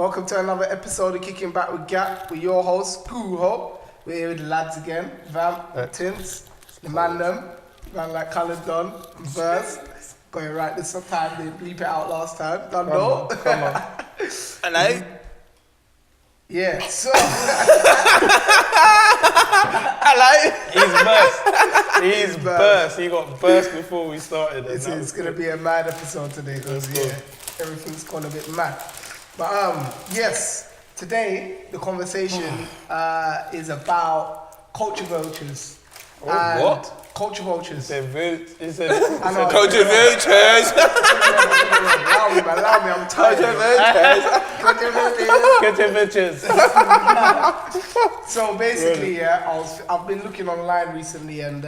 Welcome to another episode of Kicking Back with Gap. With your host, Guru. We're here with the lads again. Vamp, Tints, the man like Coloured Don, Verse. Got it right this time, didn't bleep it out last time. Come on. Hello? Yeah, so. Hello? He's burst. He got burst before we started. It's going to be a mad episode today because everything's gone a bit mad. But yes, today the conversation is about Culture Vultures. Oh, what? Culture Vultures. He said Culture Vultures. Allow me, I'm tired. Culture Vultures. So basically, I've been looking online recently and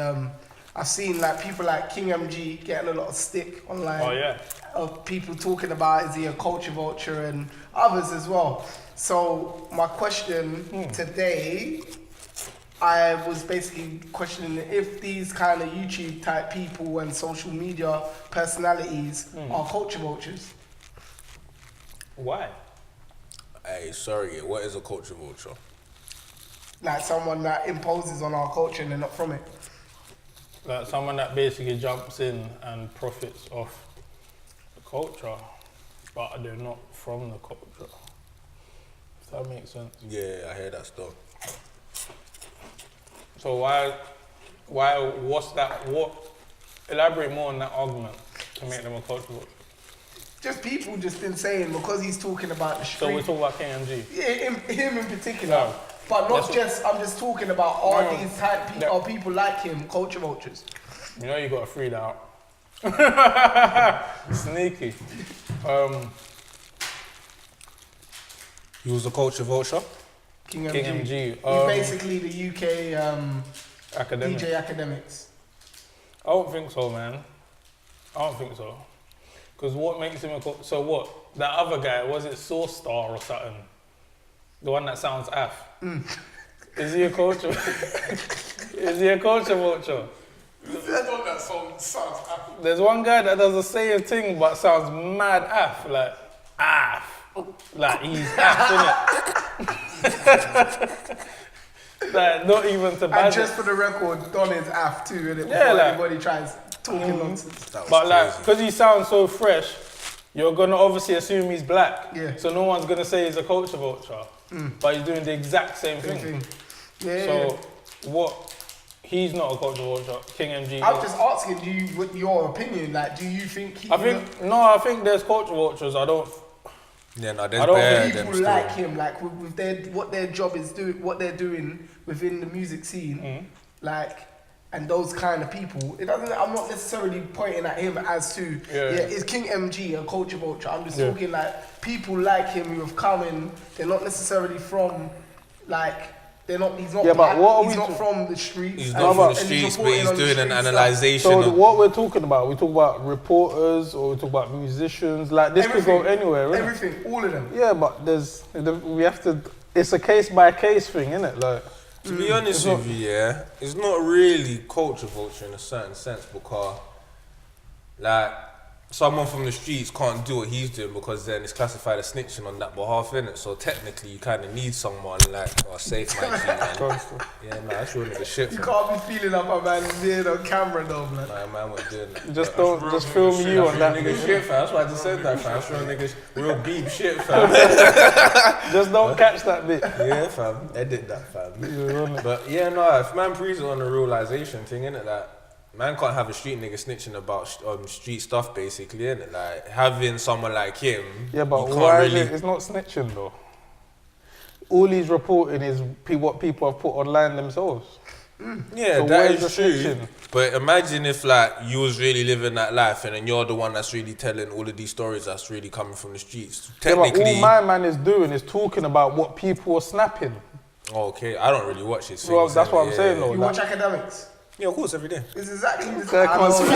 I've seen like people like KBWG getting a lot of stick online. Oh yeah. Of people talking about is he a culture vulture and others as well. So my question today, I was basically questioning if these kind of YouTube type people and social media personalities are culture vultures. Why? Hey, sorry, what is a culture vulture? Like someone that imposes on our culture and they're not from it. Like someone that basically jumps in and profits off the culture, but they're not from the culture. If that makes sense. Yeah, I hear that stuff. So what's that, elaborate more on that argument to make them a culture vulture. Just people just been saying because he's talking about the street. So we're talking about KBWG? Yeah, him in particular. No. But not just, I'm just talking about are these type people, are people like him culture vultures? You know you got to free that out. Sneaky. He was a culture vulture? KBWG. KBWG. He's basically the UK Academic. DJ Academics. I don't think so, man. I don't think so. Because what makes him a so what? That other guy, was it Source Star or something? The one that sounds af. Is he a culture? Is he a culture vulture? There's one guy that does the same thing but sounds mad af, like af. Like he's af, innit? Like not even to bad. And just for the record, Don is af too, innit? Yeah, Before like, anybody tries talking nonsense. But like, because he sounds so fresh, you're gonna obviously assume he's black. Yeah. So no one's gonna say he's a culture vulture. But he's doing the exact same thing. Yeah. So what? He's not a culture vulture. KBWG. I'm just asking you what your opinion. Like, do you think he? I think there's culture vultures. I don't. Yeah, no, there's I don't bare think them people still. like him, like with their what their job is what they're doing within the music scene, like, and those kind of people. It doesn't. I'm not necessarily pointing at him as to is KBWG a culture vulture. I'm just talking like people like him who have come in. They're not necessarily from like. They're not. He's not. Yeah, but black, what are he's we not from the streets. He's not from the and streets, but reporting he's on the doing an streets, analysation So of... what we're talking about, we talk about reporters or we talk about musicians. Like this could go anywhere, innit? Everything, all of them. Yeah, but we have to. It's a case by case thing, innit? Like. To be honest with you, yeah, it's not really culture vulture in a certain sense because, like, someone from the streets can't do what he's doing because then it's classified as snitching on that behalf, innit? So technically, you kind of need someone like, safe man, yeah, nah, that's your nigga shit. You can't be feeling up a man being on camera though, man. Nah, man, we're doing that. Just don't, just film you on that. Nigga shit, fam. That's why I just said that, fam. That's real nigga, real beep shit, fam. Just don't catch that bit. Yeah, fam. Edit that, fam. But yeah, no, if man proves it on the realisation thing, innit, like, man can't have a street nigga snitching about street stuff, basically, innit? Like, having someone like him, Yeah, but you why can't really... is it? It's not snitching though. All he's reporting is what people have put online themselves. Yeah, So that what is is the true. snitching? But imagine if, like, you was really living that life and then you're the one that's really telling all of these stories that's really coming from the streets. Yeah, but Technically... all my man is doing is talking about what people are snapping. Okay, I don't really watch his Well, things. that's what I'm yeah, saying yeah. though. You Like, watch academics. Yeah, of course, every day. It's exactly this. Guy can't speak.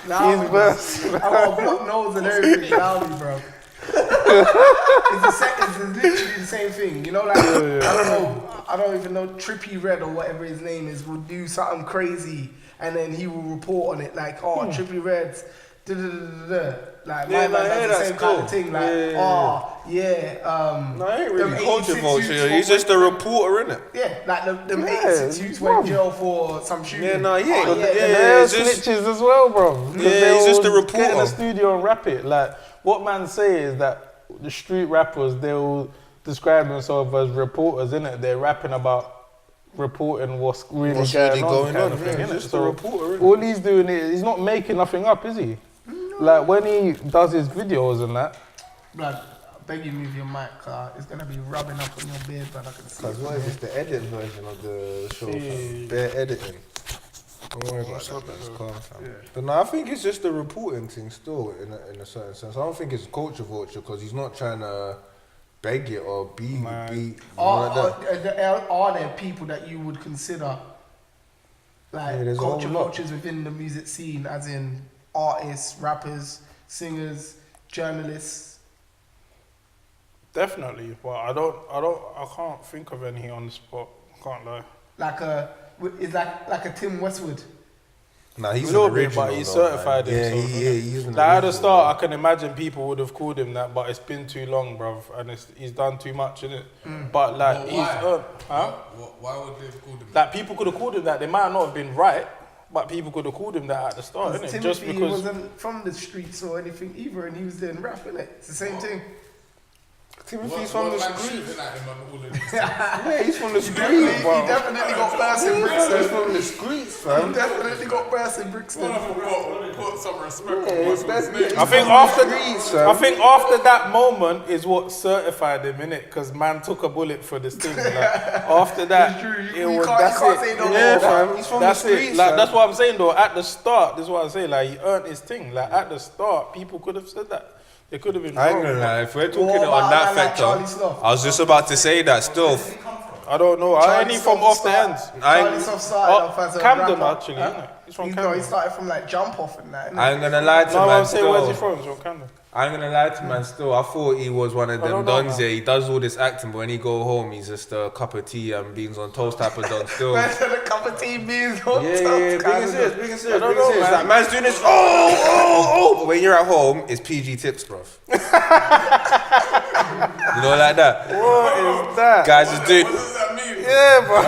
He's burst. I got a block nose and everything. Loudly, bro. It's literally the same thing, you know. Like I don't even know. Trippy Red or whatever his name is will do something crazy, and then he will report on it like, oh, Trippy Red's Like my man does the same kind of thing. Like, No, I ain't them really culture 86 vulture. youths He's just a reporter, innit? Yeah, like them 86 youths went jail for some shooting. Yeah, no, yeah. They're it's just- snitches as well, bro. Yeah, he's just a Get in the reporter. studio and rap it. Like, what man say is that the street rappers, they'll describe themselves as reporters, innit? They're rapping about reporting what's really going on. Kind of thing, yeah, innit? just a So reporter, innit? all he's doing is, he's not making nothing up, is he? Like, when he does his videos and that, Blood, I beg you move your mic, it's gonna be rubbing up on your beard, but I can see. Because what is this, the edit version of the show? fam? Bare editing. Don't worry about that, that's calm, fam. But no, I think it's just a reporting thing still, in a certain sense. I don't think it's culture vulture, because he's not trying to beg it or be like that. Are there people that you would consider like there's a culture whole lot. vultures within the music scene, as in artists, rappers, singers, journalists? definitely. But I can't think of any on the spot. I can't lie. Is like a Tim Westwood? Nah, he's A little an bit, original, but he's though, certified man. himself, Yeah, he's an Like, at the original, start, man. I can imagine people would have called him that, but it's been too long, bruv, and he's done too much, innit? But like, Well, huh? Why would they have called him? Like, people could have called him that. They might not have been right, but people could have called him that at the start, innit? Timothy Just because. wasn't from the streets or anything either, and he was doing rap, innit? It's the same thing. Timothy's from the man streets. shooting at him on all of these. Yeah, he's from the He streets, bro. definitely got burst in He's Brixton. from the streets, He fam. definitely got burst in Brixton. Put some respect Yeah, on what's that's his name. it. I think from after the streets, fam. I think after that moment is what certified him, innit? Because man took a bullet for this thing. Like, after that, It's true. it You was can't that's say it. no Yeah, more. fam. He's from That's the streets, it. Like, fam. that's what I'm saying though. At the start, this is what I'm saying. Like, he earned his thing. Like, at the start, people could have said that. They could have been I ain't wrong. gonna lie, if we're talking What on about that like factor, Charlie Sloth? I was just about to say that still. I don't know. I ain't from off the ends. Charlie Sloth started off as a Camden, rapper. actually, innit? He's from He Camden. started from like Jump Off and that. innit? I ain't gonna lie to No, man I'm saying, where's he still. from? He's from Camden. I ain't gonna lie to man still. I thought he was one of I them don't know, dons man. here. He does all this acting, but when he go home, he's just a cup of tea and beans on toast type of don still. Man said a cup of tea beans on Yeah, top, big kind and of serious, thing. big and serious, I don't big and know, serious. man. Like, man's doing this, oh. But when you're at home, it's PG tips, bruv. You know, like that. What is that? Guys is doing. What does that mean? Yeah, bro.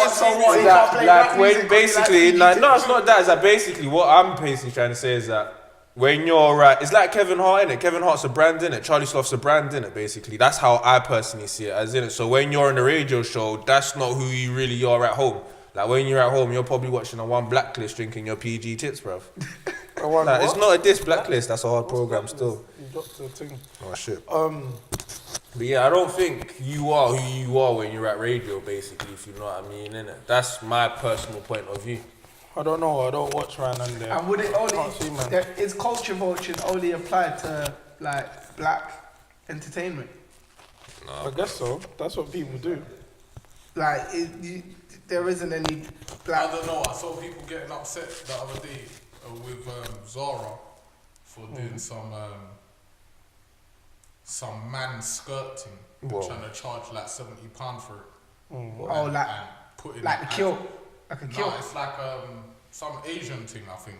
So what? He can't Like, play rap when music 'cause he basically, likes like, PG no, it's not that. It's like basically what I'm basically trying to say is that when you're it's like Kevin Hart, innit? Kevin Hart's a brand, innit? Charlie Sloth's a brand, innit? Basically, that's how I personally see it, as in it. So when you're on the radio show, that's not who you really are at home. Like when you're at home, you're probably watching a one Blacklist, drinking your PG tits, bruv. Like, it's not a diss Blacklist. That's a hard program still. You dropped the thing. Oh shit. But yeah, I don't think you are who you are when you're at radio, basically, if you know what I mean, innit? That's my personal point of view. I don't know. I don't watch Ryan and there. And would it only, Can't see, man. is culture vultures only applied to like black entertainment? I guess so. That's what people do. Like there isn't any I black. don't know. I saw people getting upset the other day with Zara for doing some man skirting, Whoa. trying to charge like £70 for it. Oh, like and putting like it the kill, like a kill. No, it's like some Asian thing, I think.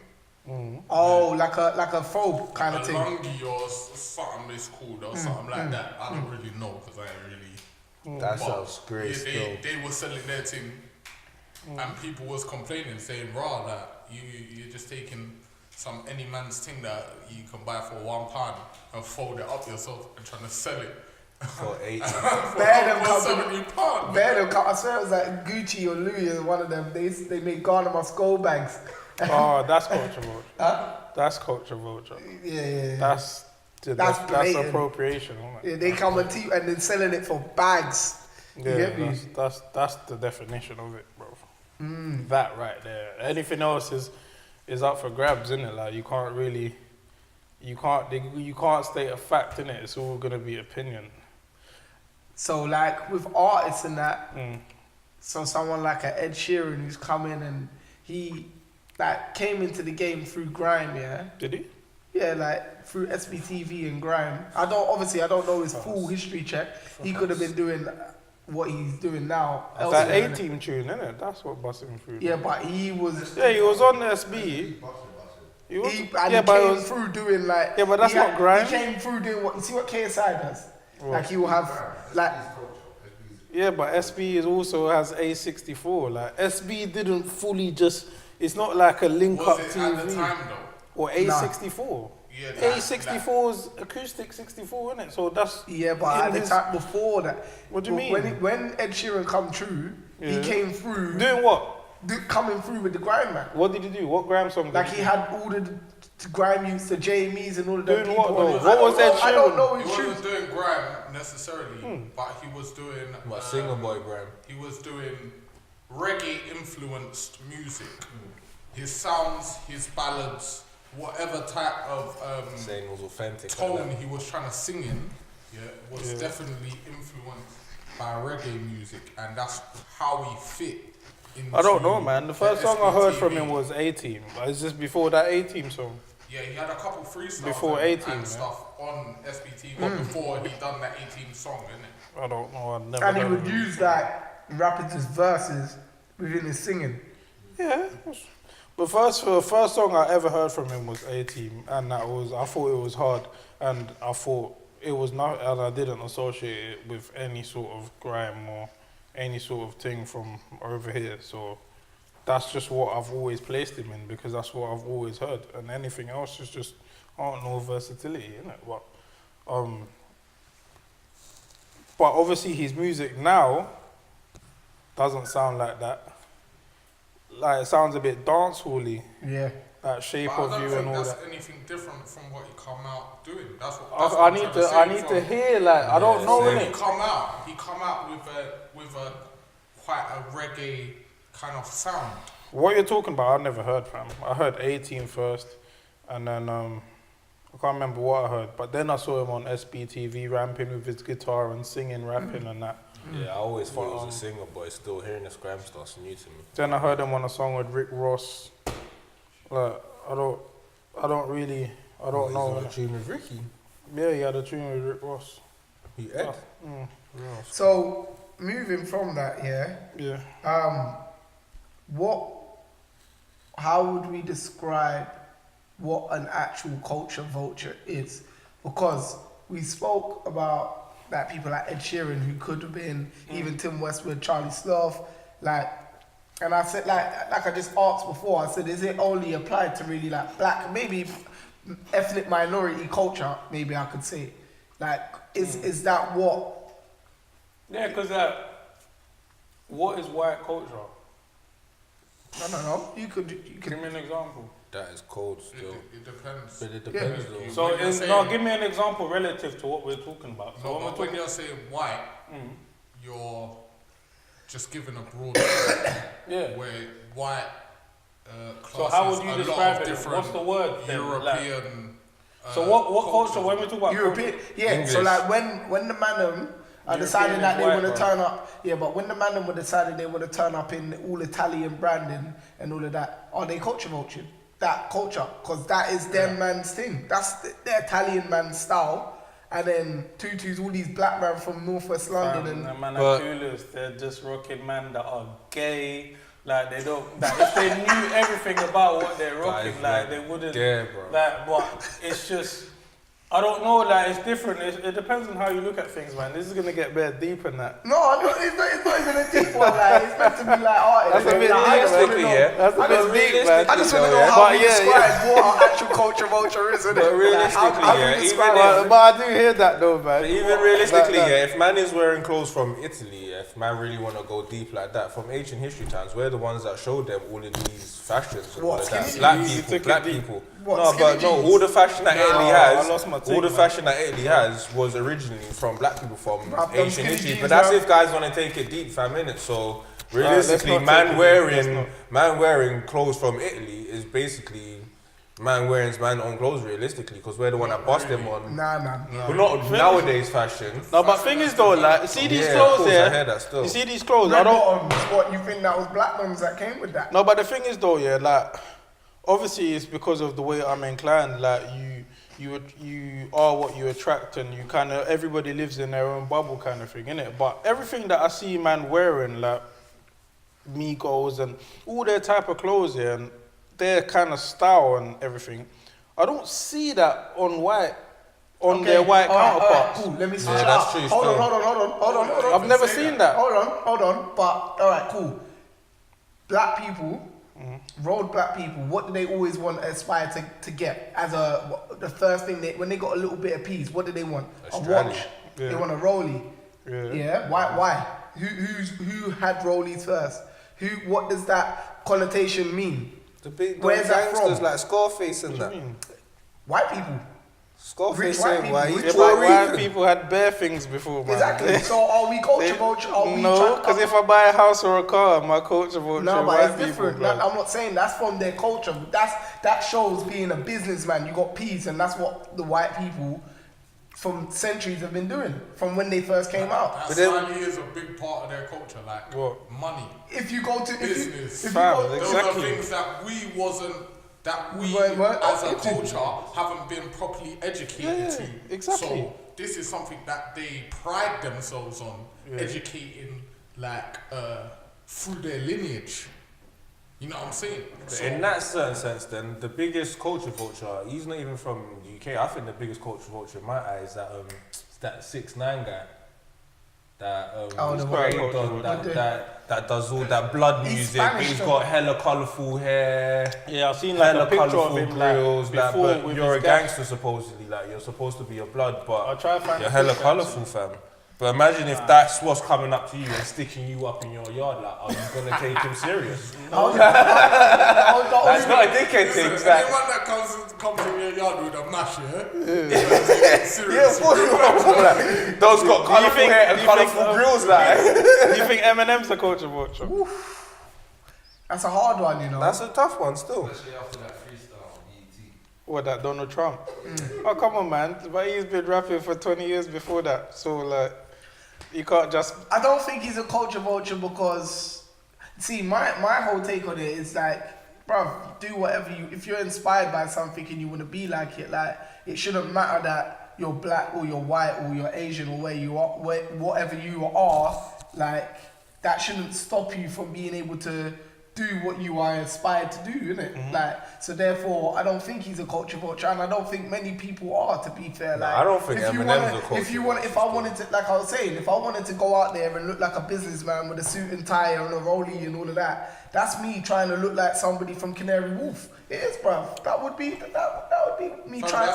Oh, like a phobe kind of A thing. lungi or something it's called or something like that. I don't really know because I ain't really. That But sounds great yeah, still. they were selling their thing, and people was complaining, saying, "Raw, that you're just taking any man's thing that you can buy for £1 and fold it up yourself and trying to sell it For 8. Bear them for company. £70." Bear them. I swear it was like Gucci or Louis or one of them. They made Garner skull bags. Oh, that's culture vulture. Huh? That's culture vulture. Yeah. That's That's blatant. appropriation. Isn't it? Yeah, they come and then selling it for bags. You Yeah, get me? that's the definition of it, bro. That right there. Anything else is up for grabs, isn't it? Like you can't state a fact, innit? It's all gonna be opinion. So like with artists and that, so someone like a Ed Sheeran who's come in and he like came into the game through grime, yeah. Did he? Yeah, like through SBTV and grime. I don't know his full history check. He could have been doing what he's doing now. That elsewhere, innit? A-Team tune, innit? That's what busted him through. Yeah, but he was. Yeah, he was on the SB. He was, He but it came was, through doing like. Yeah, but that's not grime. He came through doing what? You see what KSI does? Like he will have like. yeah, but SB is also has A64. Like SB didn't fully just. It's not like a link Was up it TV. at the time though? Or A64. Yeah, A64's acoustic 64, isn't it? So that's Yeah, but at the time before that. What do you mean? When Ed Sheeran come true, he came through. doing what? Coming through with the grime, man. What did he do? What grime song? Like he had all the grime youths, the JMEs and all of them Doing people. what, though? on it. What was Ed I don't Sheeran? know He his wasn't tunes. doing grime necessarily, but he was doing. What, singer boy grime? He was doing reggae influenced music. His sounds, his ballads, whatever type of Saying it was authentic. tone he was trying to sing in, was definitely influenced by reggae music, and that's how he fit. I don't know, man. The first song I heard from SBTV. him was A-Team. It's just before that A-Team song. Yeah, he had a couple freestyles Before and 18, man. stuff on SBT, but before he done that 18 song, innit? I don't know. I've never And he heard would of him. use like rappers' verses within his singing. Yeah. But the first song I ever heard from him was A-Team, and I thought it was hard, and I thought it was not, and I didn't associate it with any sort of grime or any sort of thing from over here. So that's just what I've always placed him in, because that's what I've always heard, and anything else is just, I don't know, versatility, innit? But obviously his music now doesn't sound like that. Like it sounds a bit dancehall-y, Yeah. that Shape But I of don't You think and all that's that. anything different from what he come out doing. That's what I I'm need trying to say I need to from- hear, like, I don't know, same. He innit? come out with a quite a reggae kind of sound. What you're talking about, I never heard, fam. I heard 18 first, and then I can't remember what I heard, but then I saw him on SBTV ramping with his guitar and singing, rapping and that. Yeah, I always thought he was a singer, but still hearing this grime stuff's new to me. Then I heard him on a song with Rick Ross. Like, I don't know. He's on a tune with Ricky. Yeah, he had a tune with Rick Ross. He Ed. So moving from that, Yeah. how would we describe what an actual culture vulture is? Because we spoke about like people like Ed Sheeran, who could have been even Tim Westwood, Charlie Sloth, like, and I said like I just asked before, I said, is it only applied to really like black, maybe ethnic minority culture? Maybe I could say, like, is that what? Yeah, because what is white culture? I don't know. You could. Give me an example. That is cold still. It depends. But it depends though. So, When you're give me an example relative to what we're talking about. So, No, but when you're saying white, you're just giving a broad yeah. where white So how would you classes a lot describe of it? different What's the word then? European. So what culture, when we talk about European, yeah. English. So like when the Manum are deciding that they European want is to white, turn up, yeah. But when the Manum were deciding they want to turn up in all Italian branding and all of that, are they culture vulturing that culture? Because that is their man's thing. That's the Italian man's style. And then Tutu's all these black men from Northwest London and man are clueless. They're just rocking man that are gay. Like they don't. Like if they knew everything about what they're rocking, like they wouldn't. Yeah, bro. Like, but it's just. I don't know, like, it's different. It depends on how you look at things, man. This is going to get bare deep in that. no, it's not even a deep one. Like it's meant to be like artists. That's a bit Like, I just wanna realistically, know- yeah. That's a I just bit deep, man. I just want to though, know yeah. how But we yeah, describe what our actual culture vulture is, innit? But realistically, how yeah, we describe even it. But I do hear that, though, man. But even realistically, Like that. yeah, if man is wearing clothes from Italy, yeah, if man really want to go deep like that, from ancient history times, we're the ones that showed them all of these fashions and all What, of that. skinny Black jeans? You people, took black it deep. people. What, No, but skinny no, jeans? all the fashion that Italy I has, lost my all take, the man. fashion that Italy has was originally from black people from Bruv, them ancient skinny history. jeans, But that's bruv. if guys want to take it deep, 5 minutes. So let's realistically, not take it deep, let's man wearing clothes from Italy is basically man wearing his man own clothes realistically, because we're the one that bust them on. Nah, man. But not nowadays fashion. No, but thing is, though, like, you see these Yeah, of clothes course, I here? hear that still. You see these clothes? Red I don't. bottoms, what you think that was black ones that came with that? No, but the thing is, though, yeah, like, obviously it's because of the way I'm inclined. Like, you are what you attract, and you kind of, everybody lives in their own bubble kind of thing, innit? But everything that I see man wearing, like Migos and all their type of clothes, yeah, and their kind of style and everything, I don't see that on their white counterparts. Cool. Let me switch Yeah, it that's up. true, Hold still. on. I've never seen that. Hold on. But alright, cool. Black people, road black people, what do they always want to aspire to get as the first thing when they got a little bit of peace? What do they want? A watch. Yeah. They want a rollie. Yeah. Why? Who had rollies first? What does that connotation mean? The big Where's that gangsters from? like Scarface and that. White people. Scarface Rich white saying why people, he's rich But Puerto white Rican. people had bare things before, man. Exactly. So are we culture vulture? No, because if I buy a house or a car, my culture vulture. No, but white it's different. people, I'm not saying that's from their culture. That shows being a businessman. You got peace, and that's what the white people from centuries have been doing from when they first came out. That But then- slightly is a big part of their culture, like What? money, If you go to business. if you Fam, go, Those Exactly. are things that we Weren't as a educated. culture haven't been properly educated Yeah, to. exactly. So this is something that they pride themselves on, educating through their lineage. You know what I'm saying? So, In that certain sense, then the biggest culture vulture, he's not even from the UK. I think the biggest culture vulture in my eyes is that 6ix9ine guy. That Oh, the Grey white Don, culture. that does all that blood He's music. Spanish, He's though. got hella colourful hair. Yeah, I've seen like Hella a picture of colourful him like grills, like, before but with you're a his gas. gangster supposedly, like you're supposed to be a blood, but I'll try and find you're a hella picture, colourful, fam. But imagine if that's what's coming up to you and sticking you up in your yard, like, are you gonna take him serious? That's not a dickhead thing, listen, it's like, anyone that comes in your yard with a mash, yeah, yeah, of course you will. Like, those got colourful think- hair and do you think, colourful grills, like. Do you think Eminem's a culture vulture? that's a hard one, you know. That's a tough one still. Especially after that freestyle on ET. What, that Donald Trump? Oh, come on, man. But he's been rapping for 20 years before that. So, like, you can't just... I don't think he's a culture vulture because, see, my whole take on it is like, bruv, do whatever if you're inspired by something and you want to be like, it shouldn't matter that you're black or you're white or you're Asian or where you are, whatever you are, like, that shouldn't stop you from being able to do what you are inspired to do, innit? Like, so therefore, I don't think he's a culture vulture, and I don't think many people are, to be fair. Nah, Like, I don't think if you Eminem's wanna- a culture if I wanted to, like I was saying, if I wanted to go out there and look like a businessman with a suit and tie and a rollie and all of that, that's me trying to look like somebody from Canary Wharf. It is, bruv. That would be me So trying.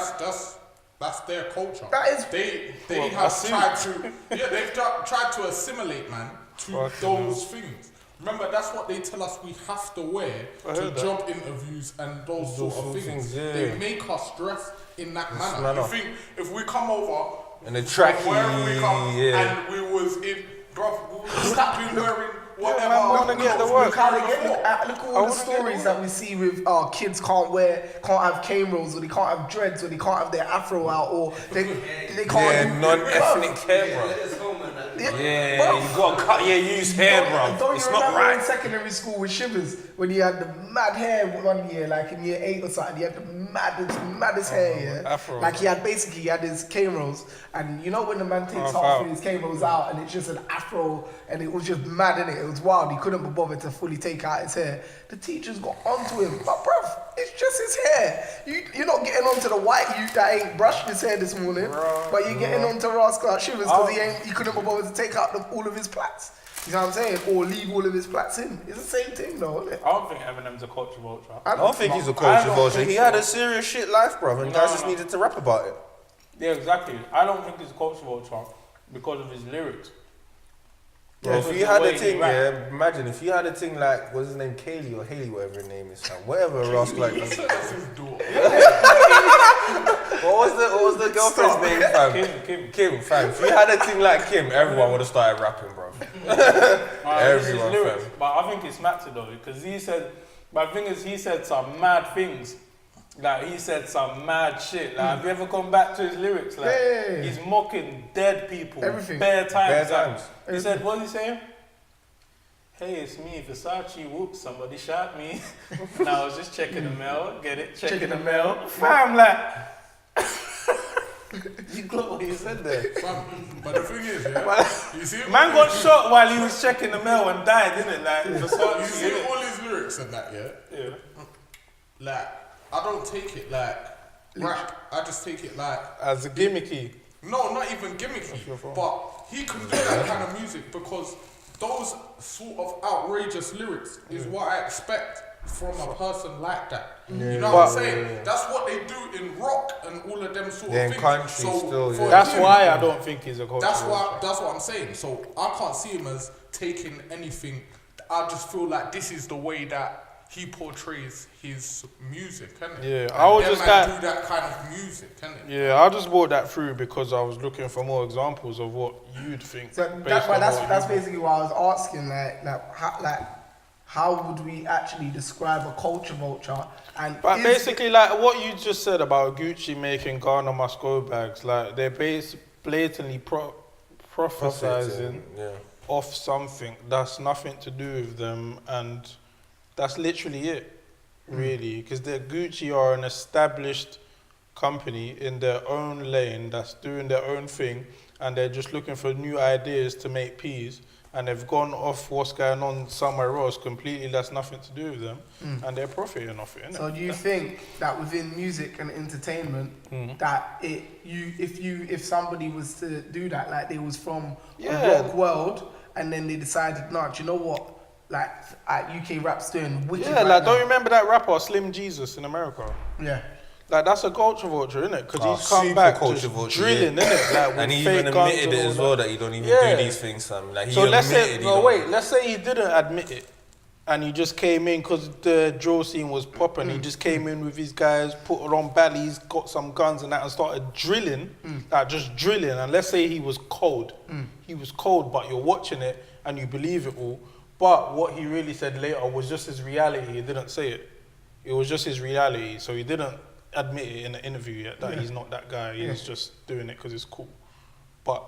that's their culture. That is- they Well, have that's tried to they've tried to assimilate, man, to Fucking those things. Remember, that's what they tell us we have to wear I to heard that. job interviews and those sort of things. yeah. They make us dress in that manner. manner. You think if we come over And the from tracky, wherever we come yeah. and we was in, bro, we would have been wearing whatever. man, wanna get the work. Look at all the stories that we see with kids can't have cane rolls, or they can't have dreads, or they can't have their afro out, or they can't. Yeah, do- non-ethnic hair, bro. Let us home and that. Yeah, you gotta cut your used hair, bro. Don't It's you not remember in right. secondary school with Shivers when he had the mad hair one year, like in year 8 or something? He had the maddest hair, yeah. Afro. Like he had his cane rolls, and you know when the man takes Half half out. of his cane rolls out, and it's just an afro, and it was just mad in it. It was wild. He couldn't be bothered to fully take out his hair. The teachers got onto him, but bruv, it's just his hair. You're not getting onto the white youth that ain't brushed his hair this morning, but you're getting onto Rascal Shivers because he couldn't be bothered to take out all of his plaits. You know what I'm saying? Or leave all of his plaits in. It's the same thing though, isn't it? I don't think Eminem's a culture vulture. I don't think he's a I culture don't vulture. think He so. had a serious shit life, bro, and No, guys just no. needed to rap about it. Yeah, exactly. I don't think he's a culture vulture because of his lyrics. Yeah, Because if you the had way a he thing, rap. yeah, imagine if you had a thing like, what's his name, Kaylee or Haley, whatever her name is, fam. Whatever Rascal like that. That's his daughter. What was the girlfriend's name, fam? Kim, fam. If you had a thing like Kim, everyone would have started rapping, bro. Everyone, lyrics, fam. but I think it's matter though, because he said, but the thing is, he said some mad things. Like, he said some mad shit. Like, have you ever gone back to his lyrics? Like, Yeah. he's mocking dead people. Everything. Bare times. Bare Like, times. he said, what's he saying? Hey, it's me, Versace, whoops, somebody shot me. And I was just checking the mail, get it? Checking the mail. Fam, like, you got what he said there. But the thing is, yeah, you see, Man got shot while he was checking the mail and died, didn't it? Like, you Versace, see innit? all his lyrics and that, yeah. Yeah. like, I don't take it like rap. I just take it like As a gimmicky. no, not even gimmicky. But he can do that kind of music because those sort of outrageous lyrics is what I expect from a person like that. You know what I'm saying? That's what they do in rock and all of them sort of in things. country So still, for That's him, why I don't think he's a culture. That's what I'm saying. So I can't see him as taking anything. I just feel like this is the way that he portrays his music, isn't it? Yeah, I was them just man that. do that kind of music, isn't it? Yeah, I just brought that through because I was looking for more examples of what you'd think. So based on what that's you- basically what I was asking. How would we actually describe a culture vulture? And But is- basically, like what you just said about Gucci making Ghana must go bags, like they're blatantly prophesizing Yeah. off something that's nothing to do with them, and that's literally it, really. Because Gucci are an established company in their own lane that's doing their own thing, and they're just looking for new ideas to make peas. And they've gone off what's going on somewhere else completely. That's nothing to do with them, and they're profiting off it. Innit? So do you think that within music and entertainment, that if somebody was to do that, like they was from a rock world, and then they decided, no, do you know what? Like UK rap's doing wicked. Yeah, right like now. don't you remember that rapper Slim Jesus in America? Yeah. Like that's a culture vulture, innit? Because Oh, he's come super back culture just vulture, drilling, yeah. innit? Like with And he fake even guns admitted and it all as that. well that he don't even Yeah. do these things, fam. Like he So let's say admitted he don't. let's say he didn't admit it, and he just came in because the drill scene was popping. He just came in with his guys, put it on bellies, got some guns and that, and started drilling, like just drilling. And let's say he was cold, but you're watching it and you believe it all. But what he really said later was just his reality. He didn't say it. It was just his reality. So he didn't admit it in the interview yet that he's not that guy. He's just doing it because it's cool. But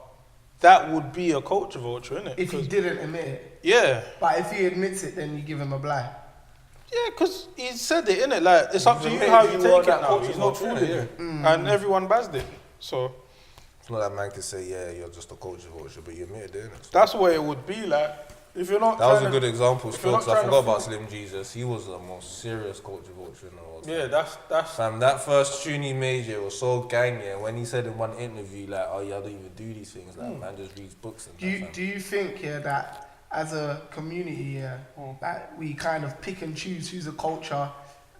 that would be a culture vulture, innit? If he didn't admit it. Yeah. But if he admits it, then you give him a blind. Yeah, because he said it, innit? Like, it's up to you He's how made you you take all it that now. culture He's not vulture, fooling innit? you. And everyone buzzed it. So It's not that man can say, yeah, you're just a culture vulture, but you admitted it, innit? that's what it would be like. If you're not That was a trying good to- example if still, you're because not I trying to forgot about fool- Slim Jesus. He was the most serious culture vulture in the world. Yeah, that's Fam, that first tune he made, yeah, was so gang, yeah. When he said in one interview, like, oh, yeah, I don't even do these things. Like, man just reads books and that, Do you think that as a community, that we kind of pick and choose who's a culture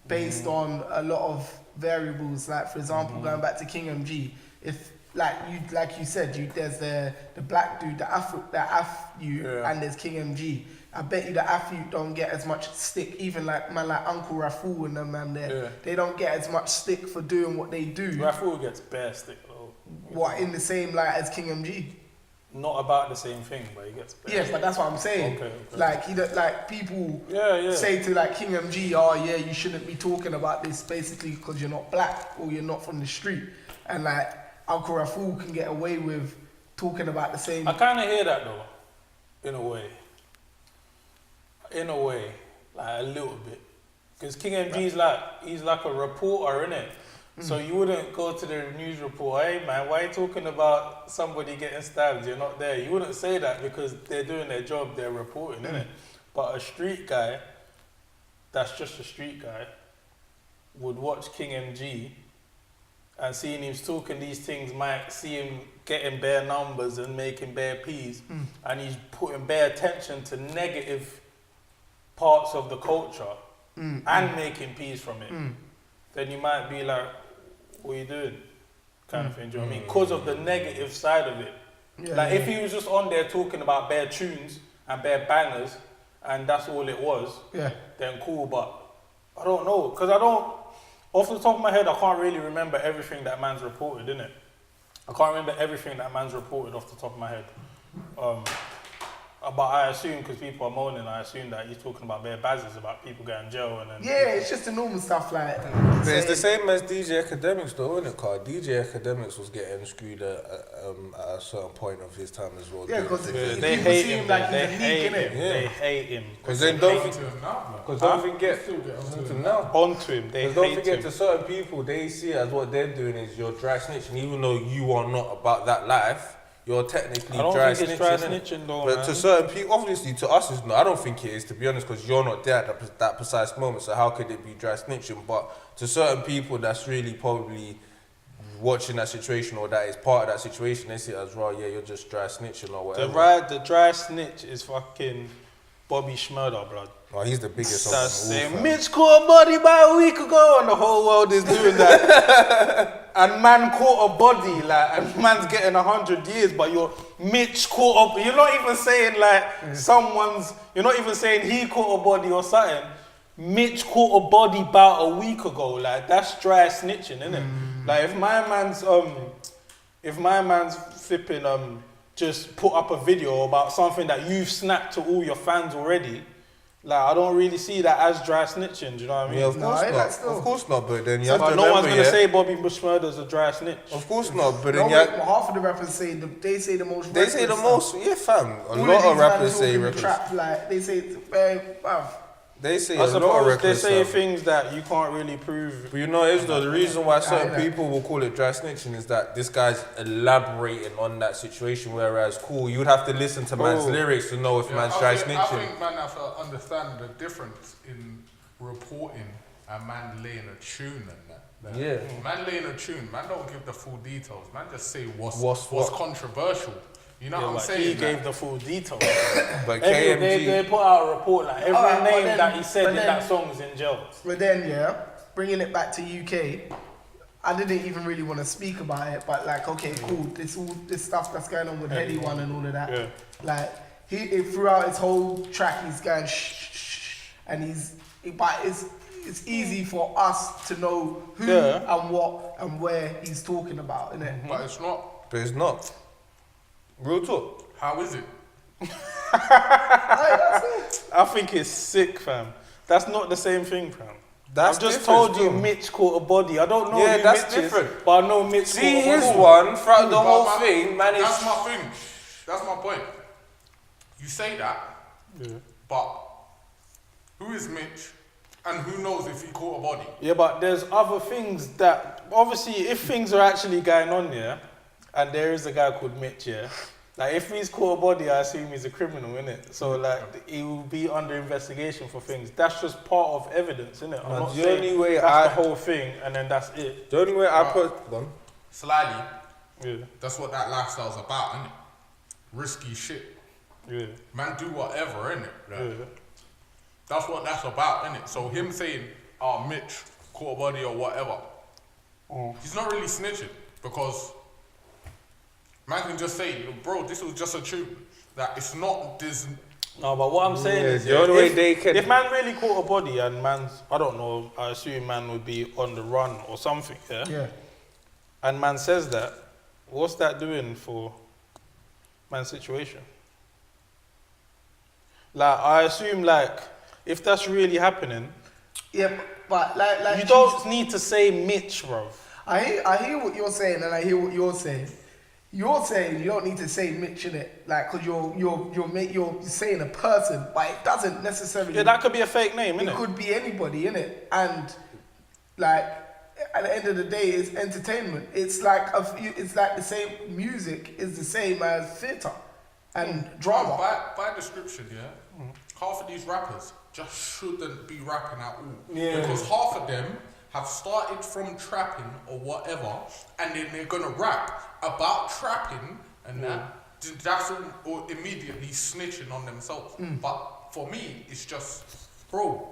based on a lot of variables? Like, for example, going back to King MG, if like you said, there's the black dude, the Af and there's King MG. I bet you the Af don't get as much stick, even like man like Uncle Rafu and them man there. Yeah. They don't get as much stick for doing what they do. Raffle gets bare stick though. What, in the same light as King MG? Not about the same thing, but he gets bare. Yes, but that's what I'm saying. Okay. Like people Yeah. say to like King MG, oh yeah, you shouldn't be talking about this basically because you're not black or you're not from the street, and like Uncle Rafu can get away with talking about the same. I kind of hear that though, in a way. Like a little bit, because King MG's he's like a reporter, innit? So you wouldn't go to the news report, hey man, why are you talking about somebody getting stabbed? You're not there. You wouldn't say that because they're doing their job, they're reporting, innit? But a street guy, that's just a street guy, would watch King MG and seeing him talking these things, might see him getting bare numbers and making bare P's, and he's putting bare attention to negative parts of the culture and making P's from it. Then you might be like, what are you doing? Kind of thing, do you know what I mean? Because of the negative side of it. If he was just on there talking about bare tunes and bare bangers and that's all it was, then cool, but I don't know, because off the top of my head, I can't really remember everything that man's reported, innit? I can't remember everything that man's reported off the top of my head. But I assume, because people are moaning, I assume that he's talking about bare bazzers, about people going to jail and then... Yeah, it's just the normal stuff like... But it's the same as DJ Academics though, isn't it, Carl? DJ Academics was getting screwed at a certain point of his time as well. Yeah, because They people hate see him, him like they he's a hate leak, him, innit? they hate him. Because then don't To him now, forget onto now. Onto him, they Because don't hate forget, him. to certain people, they see it as what they're doing is you're dry snitching, even though you are not about that life. you're technically I don't dry think snitching. it's dry innit? snitching though, But man. to certain people, obviously to us it's not. I don't think it is, to be honest, because you're not there at that precise moment. So how could it be dry snitching? But to certain people, that's really probably watching that situation or that is part of that situation. They see it as, well, yeah, you're just dry snitching or whatever. The dry snitch is fucking Bobby Schmurder, blood. Oh, he's the biggest of That's them all, saying fam. Mitch caught a body by a week ago, and the whole world is doing that. And man caught a body, like, and man's getting 100 years, but Mitch caught a. You're not even saying like You're not even saying he caught a body or something. Mitch caught a body about a week ago. Like, that's dry snitching, innit? Like, if my man's flipping just put up a video about something that you've snapped to all your fans already, like, I don't really see that as dry snitching. Do you know what I mean? Yeah, of course No, not. still. Of course not. But then you So, have but to no remember, one's gonna yeah, say Bobby Schmurder's a dry snitch. of course not. But No, then you have, half of the rappers say they say the most. they say the reckless most. Yeah, fam. A stuff. lot All of these rappers man say talking reckless. trap, like they say, bruv. They say I a lot of suppose they reckless say stuff. things that you can't really prove. But you know, is though the reason why certain Yeah. people will call it dry snitching is that this guy's elaborating on that situation. Whereas, cool, you would have to listen to man's lyrics to know if man's dry I snitching. think man have to understand the difference in reporting and man laying a tune and that. Like, Yeah. Man laying a tune, man don't give the full details. Man just say what's What's controversial. You know what I'm Like, saying? he Like, gave the full details. But They KMG, put out a report like every Alright, but name then- that he said but in then- that song's in jail. But then, yeah, bringing it back to UK, I didn't even really want to speak about it. But like, okay, cool. This stuff that's going on with Hdvsn and all of that. Yeah. Like, throughout his whole track, he's going shh, shh, shh, and but it's easy for us to know who and what and where he's talking about, innit? but it's not. but it's not. Real talk. How is it? I think it's sick, fam. That's not the same thing, fam. That's I've just different told you still. Mitch caught a body. I don't know Yeah, who that's Mitch different. is, but I know Mitch See caught a his body. one throughout the But whole man, thing, man. That's Is my thing. That's my point. You say that, but who is Mitch, and who knows if he caught a body? Yeah, but there's other things that, obviously, if things are actually going on, yeah, and there is a guy called Mitch, yeah, like, if he's caught a body, I assume he's a criminal, innit? So, like, he will be under investigation for things. That's just part of evidence, innit? I'm Man, not the saying only way that's the whole thing, and then that's it. the only way I put them. Slightly. Yeah, That's what that lifestyle's about, innit? Risky shit. yeah, Man, do whatever, innit? Like, yeah. That's what that's about, innit? So him saying, "Oh, Mitch caught a body" or whatever, he's not really snitching because man can just say, "Bro, this was just a tune." That it's not this. No, but what I'm saying is, the only way if, they can. if man really caught a body and man's, I don't know, I assume man would be on the run or something, yeah? Yeah. And man says that, what's that doing for man's situation? Like, I assume, like, if that's really happening, Yeah, but like you don't need to say Mitch, bro. I hear what you're saying, and I hear what you're saying. You're saying you don't need to say Mitch in it, like, cause you're saying a person, but it doesn't necessarily. Yeah, that could be a fake name, It innit? could be anybody, innit? And like at the end of the day, it's entertainment. It's like it's like the same. Music is the same as theatre and drama. By description, yeah, half of these rappers just shouldn't be rapping at all. Yeah. Because half of them have started from trapping or whatever, and then they're gonna rap about trapping and that. That's all immediately snitching on themselves. But for me, it's just, bro,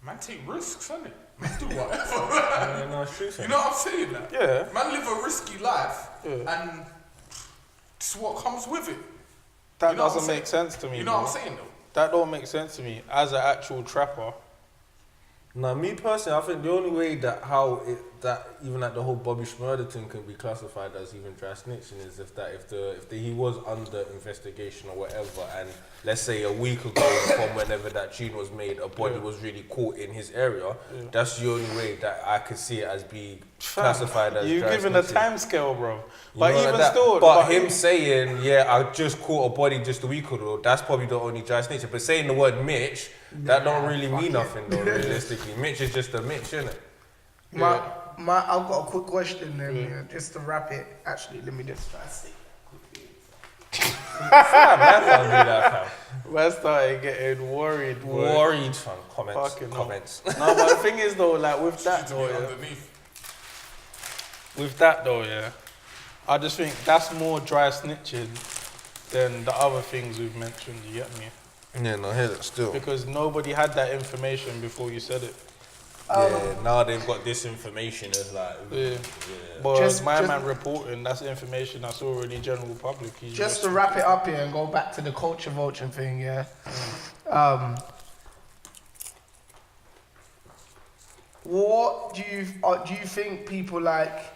man take risks, innit? Man do whatever. No, it's true, You know what I'm saying? Like, Yeah. man live a risky life, Yeah. and it's what comes with it. That You know what doesn't I'm make saying? sense to me, You know bro. what I'm saying, though? That don't make sense to me as an actual trapper. Now, me personally, I think the only way that even like the whole Bobby Schmurder thing can be classified as even dry snitching is if he was under investigation or whatever, and let's say a week ago from whenever that tune was made, a body was really caught in his area. That's the only way that I could see it as being classified as You're dry given a snitching. time scale, bro. You But know, like even that. still, but him saying, "Yeah, I just caught a body just a week ago," that's probably the only dry snitching. But saying the word Mitch, that don't really mean nothing, though. Realistically, Mitch is just a Mitch, innit? I've got a quick question then, just to wrap it. Actually, let me just fast it. Man started getting worried. Worried, fam. Comments. Fucking Comments. No, but the thing is though, like with that though, yeah, I just think that's more dry snitching than the other things we've mentioned. You get me? Yeah, no, I hear that still. Because nobody had that information before you said it. Yeah, now they've got this information as like. Yeah. But my man reporting, that's information that's already general public. Just to wrap it up here and go back to the culture vulture thing, yeah. What do you think people like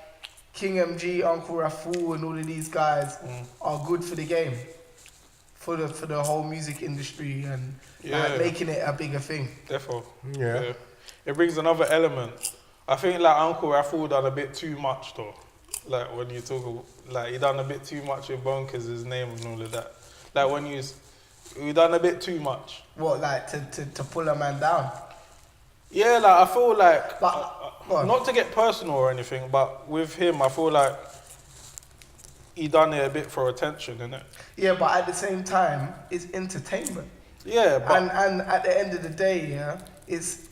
King MG, Uncle Raful, and all of these guys are good for the game, for the whole music industry and like, making it a bigger thing? Therefore, yeah. It brings another element. I think like Uncle Raful done a bit too much though. Like when you talk, like he done a bit too much with Bonkers, his name and all of that. Like when he done a bit too much. What, like to pull a man down? Yeah, like I feel like, But, not to get personal or anything, but with him, I feel like he done it a bit for attention, innit? Yeah, but at the same time, it's entertainment. Yeah, but and at the end of the day, yeah, it's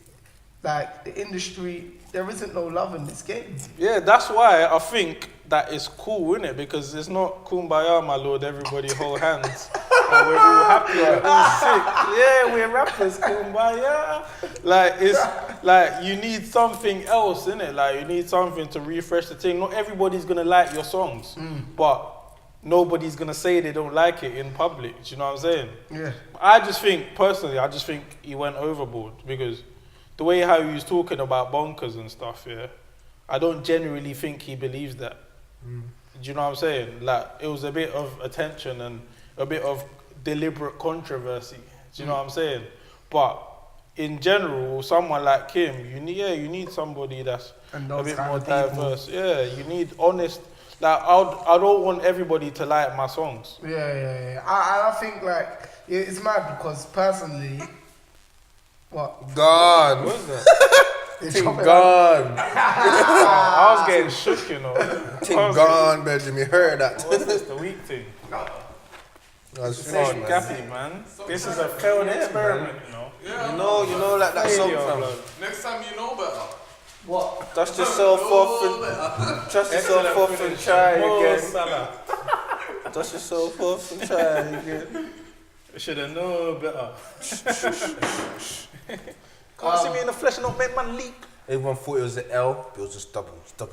like the industry. There isn't no love in this game. yeah, that's why I think that it's cool, innit? Because it's not kumbaya, my lord, everybody hold hands. And we're all happy, we're all sick. Yeah, we're rappers, kumbaya. Like, it's like you need something else, innit? Like, you need something to refresh the thing. Not everybody's gonna like your songs, but nobody's gonna say they don't like it in public. Do you know what I'm saying? Yeah. I just think, personally, he went overboard because the way how he was talking about Bonkers and stuff, yeah, I don't genuinely think he believes that. Do you know what I'm saying? Like, it was a bit of attention and a bit of deliberate controversy. Do you know what I'm saying? But in general, someone like him, you need somebody that's a bit more diverse. Yeah, you need honest. Like, I don't want everybody to like my songs. Yeah. I think like it's mad because personally, what? Gone. What is that? Ting gone. I was getting shook, you know. Ting gone, Benjamin. Heard that. What's this, the weak thing? That's Same fun, man. Gappy, man. This is a failed experiment, you know. Yeah, You know, like that song, fam. next time you know better. What? Dust yourself off and dust yourself off and try again. Dust yourself off and try again. Should have known better. Can't see me in the flesh and not make man leap. Everyone thought it was an L, but it was just double. No,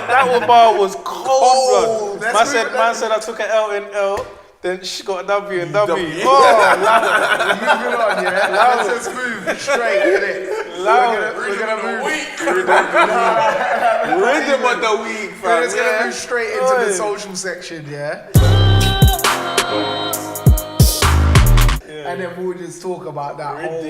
that one bar was cold, blood. Man said I took an L in L, then she got a W in W. Moving on, yeah. Let's just move straight, innit? We're gonna move. Rhythm of the week, fam. We're just gonna move straight into the social section, yeah. And then we'll just talk about that whole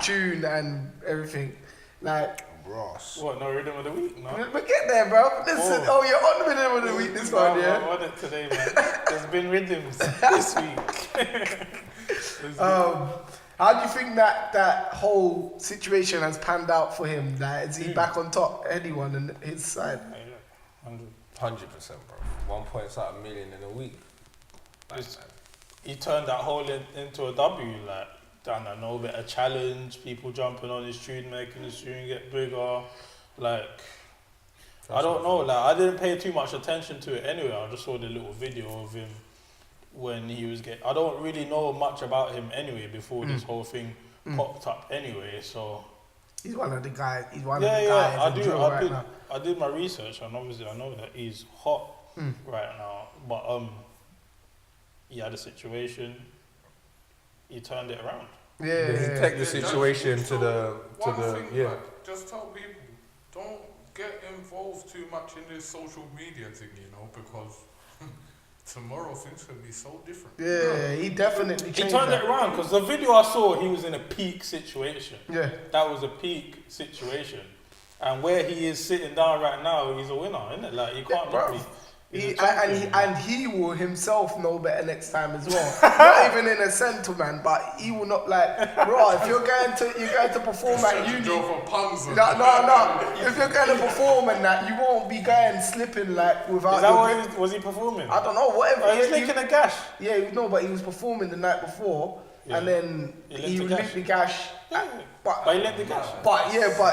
tune and everything. Like, Ross. What, no rhythm of the week? No. But get there, bro. Listen, you're on the rhythm of the week this one, yeah? I'm on it today, man. There's been rhythms this week. How do you think that whole situation has panned out for him? Like, is he back on top? Anyone on his side? 100%, bro. 1 point something million in a week. He turned that whole into a W, like, done a no better challenge, people jumping on his tune, making his tune get bigger. Like, I don't know, like, I didn't pay too much attention to it anyway. I just saw the little video of him when he was I don't really know much about him anyway before this whole thing popped up anyway, so. He's one of the guys. He's one of the guys. I did my research, and obviously I know that he's hot right now, but he had a situation. He turned it around. Yeah, he take the situation to the Just tell people, don't get involved too much in this social media thing, you know, because tomorrow things can be so different. Yeah, he definitely changed. He turned it around because the video I saw, he was in a peak situation. Yeah, that was a peak situation, and where he is sitting down right now, he's a winner, isn't it? Like, you can't not be. He will himself know better next time as well. Not even in a sentiment, but he will not like, bro. If you're going to perform at uni, for puns. no. If you're going to perform and that, you won't be going slipping like without. Is that what was he performing? I don't know. Whatever. Oh, he's licking a gash. Yeah, no, but he was performing the night before, and then he licked the gash. But he licked the gash. But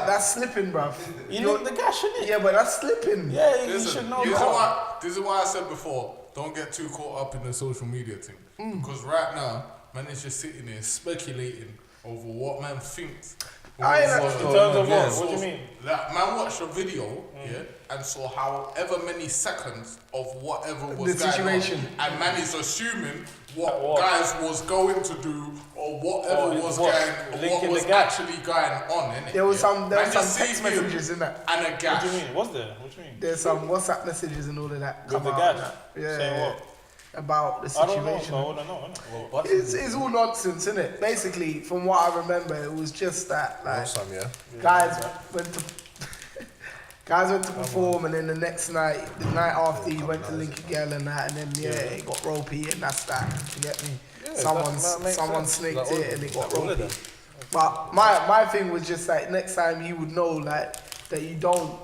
that's slipping, bruv. He licked the gash, innit? Yeah, but that's slipping. Yeah, you should know that. This is why I said before, don't get too caught up in the social media thing. Because right now, man is just sitting there speculating over what man thinks. In terms of what? What do you mean? Like, man watched a video, and saw however many seconds of whatever was The going situation. on. And man is assuming what guys was going to do or whatever was actually going on, innit? There was some Man just text see messages in that. And a gash. What do you mean? What's there? What do you mean? There's some WhatsApp messages and all of that. With come the out gash? and that. Yeah. Saying what? About the I don't know, situation. so I wouldn't know, innit? It's all nonsense, isn't it? Basically, from what I remember, it was just that like Awesome, yeah. guys went to perform, and then the next night, the night after, he went to link a girl and that, and then it got ropey, and that's that. You get me? Someone snaked it, and it got ropey. But my thing was just like next time he would know like that you don't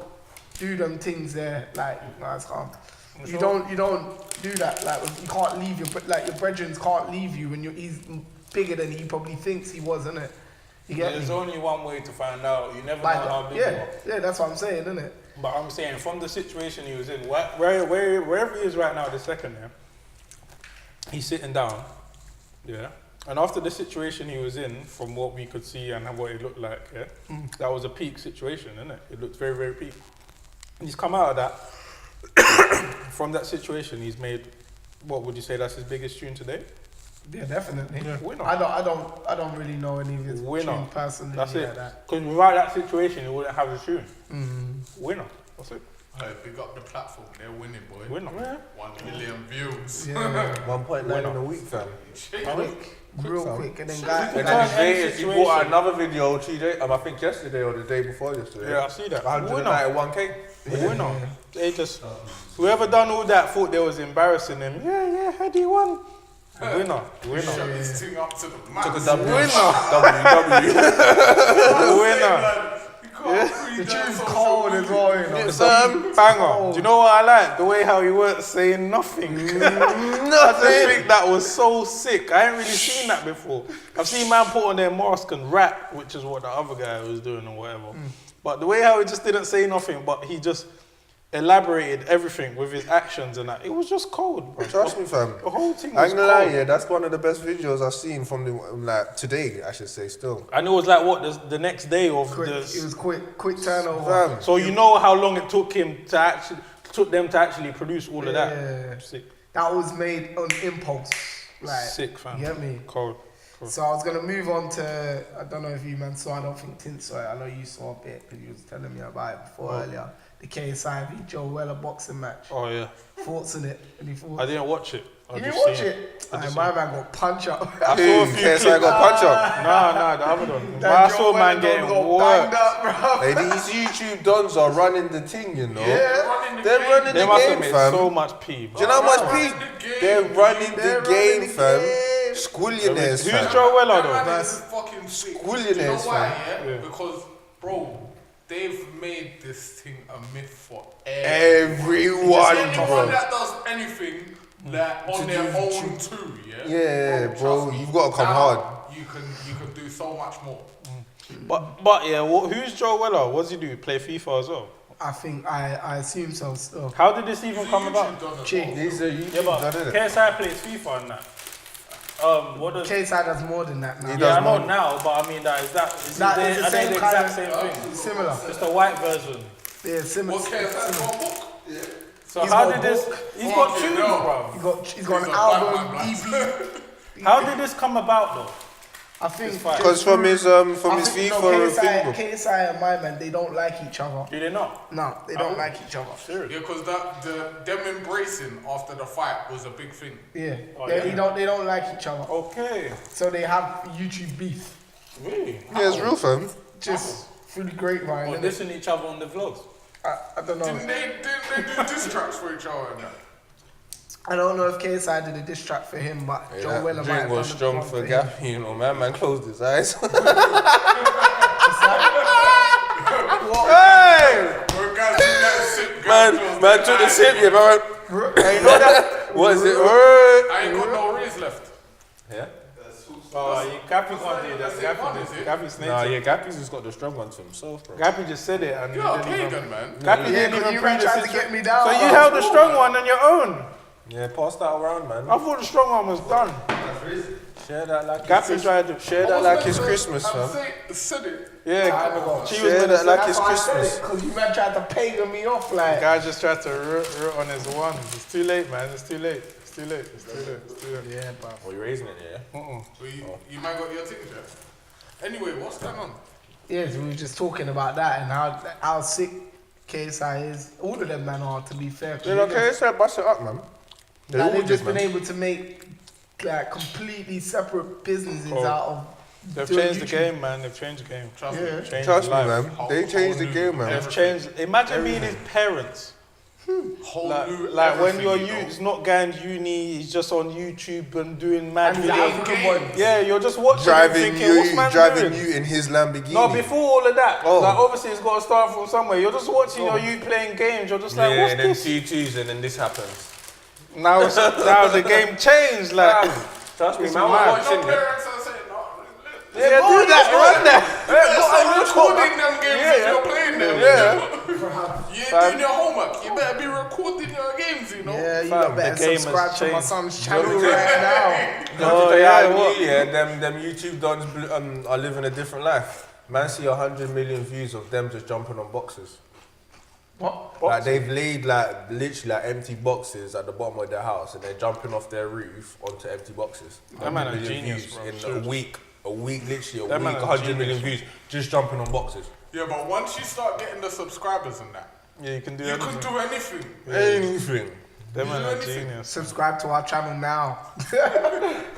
do them things there. Like it's calm. You don't do that. Like you can't leave your brethren can't leave you when he's bigger than he probably thinks he was, isn't it? You get There's me? only one way to find out. You never Like know how that. big you are. Yeah, that's what I'm saying, isn't it? But I'm saying from the situation he was in, wherever he is right now, this second, he's sitting down, and after the situation he was in, from what we could see and what it looked like, that was a peak situation, isn't it? It looked very, very peak. And he's come out of that. From that situation, he's made. What would you say? That's his biggest tune today. Yeah, definitely. Yeah. Winner. I don't really know any of his Winner. tunes personally. That's it. Like that. Because without that situation, he wouldn't have the tune. Winner. That's it. Hey, big up the platform. They're winning, boy. Winner. 1 million views. Yeah, 1.9 in a week, fam. real quick, and then And then his latest, he brought out another video 2 days, I think yesterday or the day before yesterday. Yeah, I see that. 191K. Winner. They just, whoever done all that thought they was embarrassing him. Yeah, Hedy won. Winner. Shut this thing up to the max. Took a W. Winner. the tune's cold as well, you know. It's banger. Do you know what I like? The way how he weren't saying nothing. I just think that was so sick. I ain't really seen that before. I've seen man put on their mask and rap, which is what the other guy was doing or whatever. But the way how he just didn't say nothing, but he just elaborated everything with his actions and that. It was just cold, bro. Trust me, fam. The whole thing I was ain't gonna lie, cold. yeah, that's one of the best videos I've seen from the today, I should say, still. And it was like what the next day of Quick, the. it was quick turnover. Fam. So you know how long it took them to actually produce all of Yeah. that. Sick, That was made on impulse. Like, sick, fam. you get me? Cold. So I was gonna move on to, I don't know if you man saw, I don't think Tints saw it. I know you saw a bit because you was telling me about it before earlier. The KSI v Joe Weller boxing match. Oh yeah. Thoughts in it? Any thoughts? I didn't watch it. You didn't watch it? My man got punch up. I saw a few clips. KSI got punch up. Nah, the other one. But I saw man getting worked. banged up, bro. Hey, these YouTube dons are running the thing, you know. Yeah. They're running They the must have game, made fam. so much pee. Do you know how much people? They're running They're the game, running the fam. game. Squillionaires, Who's fam. Joe Weller though? Man is fucking sick. Do you know Squillionaires, why? fam. Yeah? Because, bro, they've made this thing a myth for Everyone, anyone bro. that does anything like on their own too. Yeah, bro, trust me, you've got to come now hard. You can do so much more. But yeah, who's Joe Weller? What does he do? Play FIFA as well? I think, I assume so still. How did this even come about? Chick. These are YouTube Yeah, but done, innit? KSI plays FIFA and that. What does? KSI does more than that now. He Yeah, does I know more. now, but I mean is Nah, it's the are they same the kind exact of- same thing? Similar. Just the white version. Yeah, similar. What's KSI got a book? So He's how got did a this? book. He's got Fucking tunes, hell. bro. He's got an He's a album, Batman, EP. How did this come about though? I think It's fine. Because from his FIFA thing, bro. KSI and my man, they don't like each other. Do they not? No, they don't like each other. Serious? Yeah, because them embracing after the fight was a big thing. Yeah, Oh, they yeah. don't like each other. Okay. So they have YouTube beef, Really? Yeah, it's real, fam. just through the grapevine. Or innit? dissing each other on the vlogs. I don't know. Didn't they do diss tracks for each other and that? I don't know if KSI did a diss track for him, but Yeah, Joe Weller that might drink have was done strong one for him. Gappy, you know, man closed his eyes. Hey! Or guys do that sip, guys Man took the sip, yeah, man. Hey, you know that? What is it? I ain't got no rays left. Yeah? Oh, Gappy can't do that. Gappy snaked Nah, it. yeah, Gappy's just got the strong one to himself, bro. Gappy just said it and You're a he didn't pagan, even... man. Gappy Yeah, didn't because even you bring man the tried to situation. get me down. So you held the strong one on your own. Yeah, pass that around, man. I thought the strong one was done. Share that like Gappy it's tried to... Share that like it's Christmas, fam. Said it. Yeah, she was Share gonna that say... like it's Christmas. Because you man tried to pagan me off, The like. guy just tried to root on his one. It's too late, man. It's too late. It's too late. It's too late. It's too late. Yeah, bruv. Oh, you're raising it, yeah? So you might got your ticket there. Anyway, what's going on? Yes, we were just talking about that and how sick KSI is. All of them, man, are, to be fair. You know, KSI, bust it up, man. Like, they've just been able to make like completely separate businesses out of. They've doing changed the YouTube. game, man. They've changed the game. Trust Yeah. me. Changed Trust me, life. man. They changed the game, man. They've changed. Imagine being his parents. Whole Like, new like when everything, you're you know. he's not going to uni, he's just on YouTube and doing mad And the videos. African ones. Yeah, you're just watching Driving and thinking, what's man driving doing? you in his Lamborghini. No, before all of that, Oh. like obviously it's got to start from somewhere. You're just watching you playing games. You're just like, Yeah, what's and then this? T2s and then this happens. Now the game changed. Like, Trust me, It's man. mad. I'm watching No it. parents are saying, no, yeah, do that, run that. stop recording them games if you're playing them. Yeah. You ain't doing your homework. You better be recording your games, you know. Yeah, you Fam, lot better the game has subscribe to my changed. son's channel right now. Oh yeah, what? Yeah, them YouTube dons are living a different life. Man, see 100 million views of them just jumping on boxes. What? Like they've laid like literally like empty boxes at the bottom of their house, and they're jumping off their roof onto empty boxes. That man 100 a million genius, views bro. in a week, literally a That man week, a 100 million genius. views just jumping on boxes. Yeah, but once you start getting the subscribers and that, Yeah, you can do you anything. can do anything. Anything. Them man do are anything. genius. Subscribe to our channel now.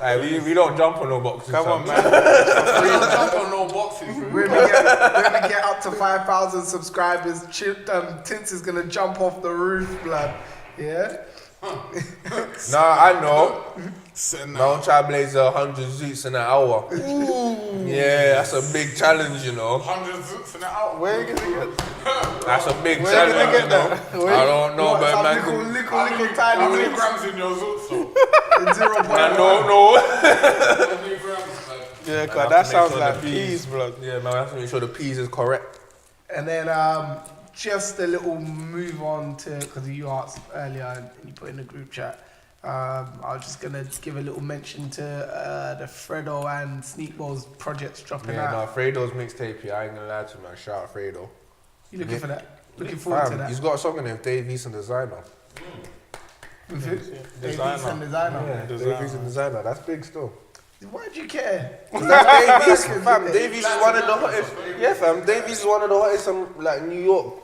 Like, we don't jump on no boxes. Come on, fam. man. You don't jump on no boxes. We're gonna get up to 5,000 subscribers. Tints is gonna jump off the roof, blood. Yeah. Nah, I know. Sitting Mount Trailblazer 100 zoots in an hour. Yeah, that's a big challenge, you know. 100 zoots in an hour. Where you gonna get? That's a big Where you challenge, gonna get you know. that? I don't know, What, but some man. little How tiny many links grams in your zoots, though? in 0.1. I don't know. How many grams, like? Yeah, have cause to that make sounds sure like the peas, blood. Yeah, man, I have to make sure the P's is correct. And then just a little move on to, because you asked earlier and you put in the group chat, I was just going to give a little mention to the Fredo and Sneakball's projects dropping Yeah, out. no, Fredo's mixtape, yeah, I ain't gonna lie to you, man. Shout out Fredo. You looking for that? Looking forward to Fam, that. he's got a song in there with Hdvsn Designer. With it? Designer. Hdvsn Designer. Yeah, Designer. Hdvsn Designer, that's big still. Why do you care? Hdvsn, fam, Hdvsn is one of the hottest. Yeah, fam, Hdvsn is one of the hottest like New York